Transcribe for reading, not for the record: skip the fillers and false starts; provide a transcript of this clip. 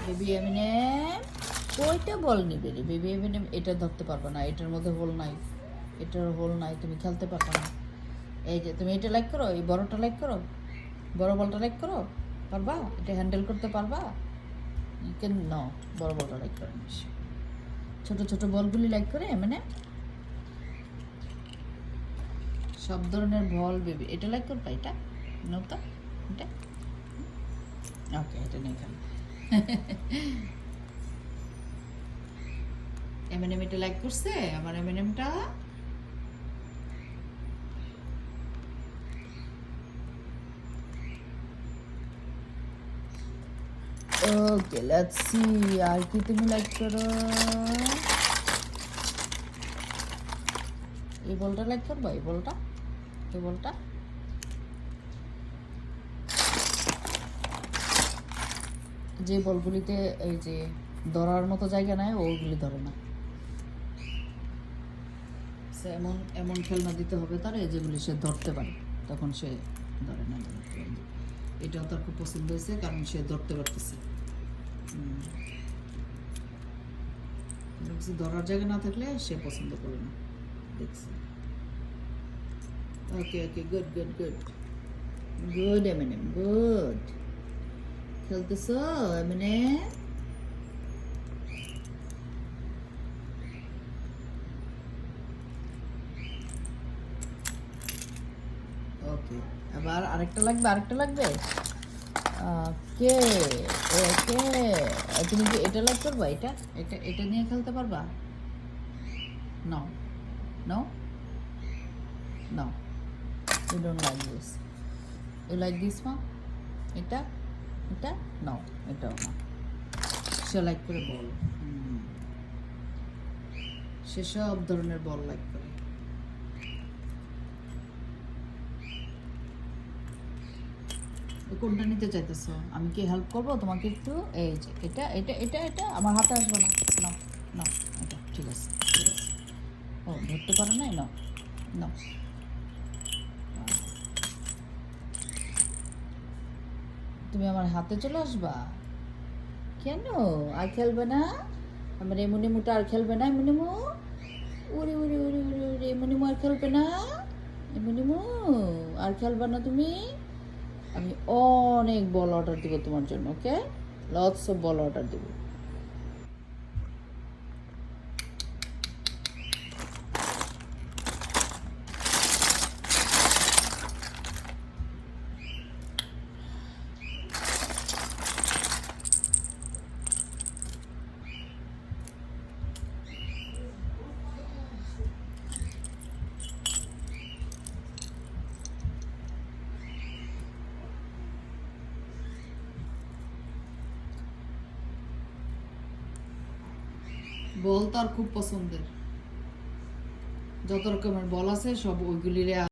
Baby Eminem কয়টা বল নিবে রে বেবি এমিনেম? এটা ধরতে পারবে না, এটার মধ্যে হোল নাই, এটার হোল নাই, তুমি খেলতে পারবে না। এই যে তুমি এটা লাইক করো, এই বড়টা লাইক করো, বড় বলটা লাইক করো, পারবা? এটা হ্যান্ডেল করতে পারবা? কেন ন বড় বলটা লাইক করে নিস, ছোট ছোট বলগুলি লাইক করে মানে সব ধরনের বল বেবি এটা লাইক করবা, এটা নৌতা এটা ওকে, এটা নিয়ে খেলো। এমএনএম এটা লাইক করছে আমার এমএনএমটা। ওকে লেটস সি আর কি তুমি লাইক করো। এই বলটা লাইক করবা, এই বলটা, এই বলটা। যে বলগুলিতে এই যে ধরার মতো জায়গা নাই ওগুলি ধরে না, এমন এমন খেলনা দিতে হবে তার যেগুলি সে ধরতে পারে, তখন সে ধরে না। এটাও তার খুব পছন্দ হয়েছে কারণ সে ধরতে পারতেছে। ধরার জায়গা না থাকলে সে পছন্দ করে না, দেখছি। Okay okay, good good good good এমএনএম, গুড খেলতেছো এমএনএম। ওকে, আবার আরেকটা লাগবে, আরেকটা লাগবে। ওকে ওকে, তুমি কি এটা লাইক করবা? এটা এটা এটা নিয়ে খেলতে পারবা? No no no, you don't like this, you like this মা? এটা এটা নো, এটাও না। সে লাইক করে বল, সে সব ধরনের বল লাইক করে। কোনটা নিতে চাইতেছো? আমি কি হেল্প করবো তোমাকে একটু? এই যে এটা এটা এটা এটা আমার হাতে আসবে না, না না, এটা ঠিক আছে ঠিক আছে। ও ধরতে পারো নাই, না না। তুমি আমার হাতে চলে আসবা কেন? আর খেলবে না আমার এমনিমুটা? আর খেলবে না এমনিমু? উড়ি উড়ি উড়ি উড়ি উড়ি, এমনিমু আর খেলবে না? এমনিমু আর খেলবে না তুমি? আমি অনেক বল অর্ডার দিব তোমার জন্য, ওকে? লটস অফ বল অর্ডার দিব। বল তার খুব পছন্দের, যত রকমের বল আছে সব ওইগুলিরে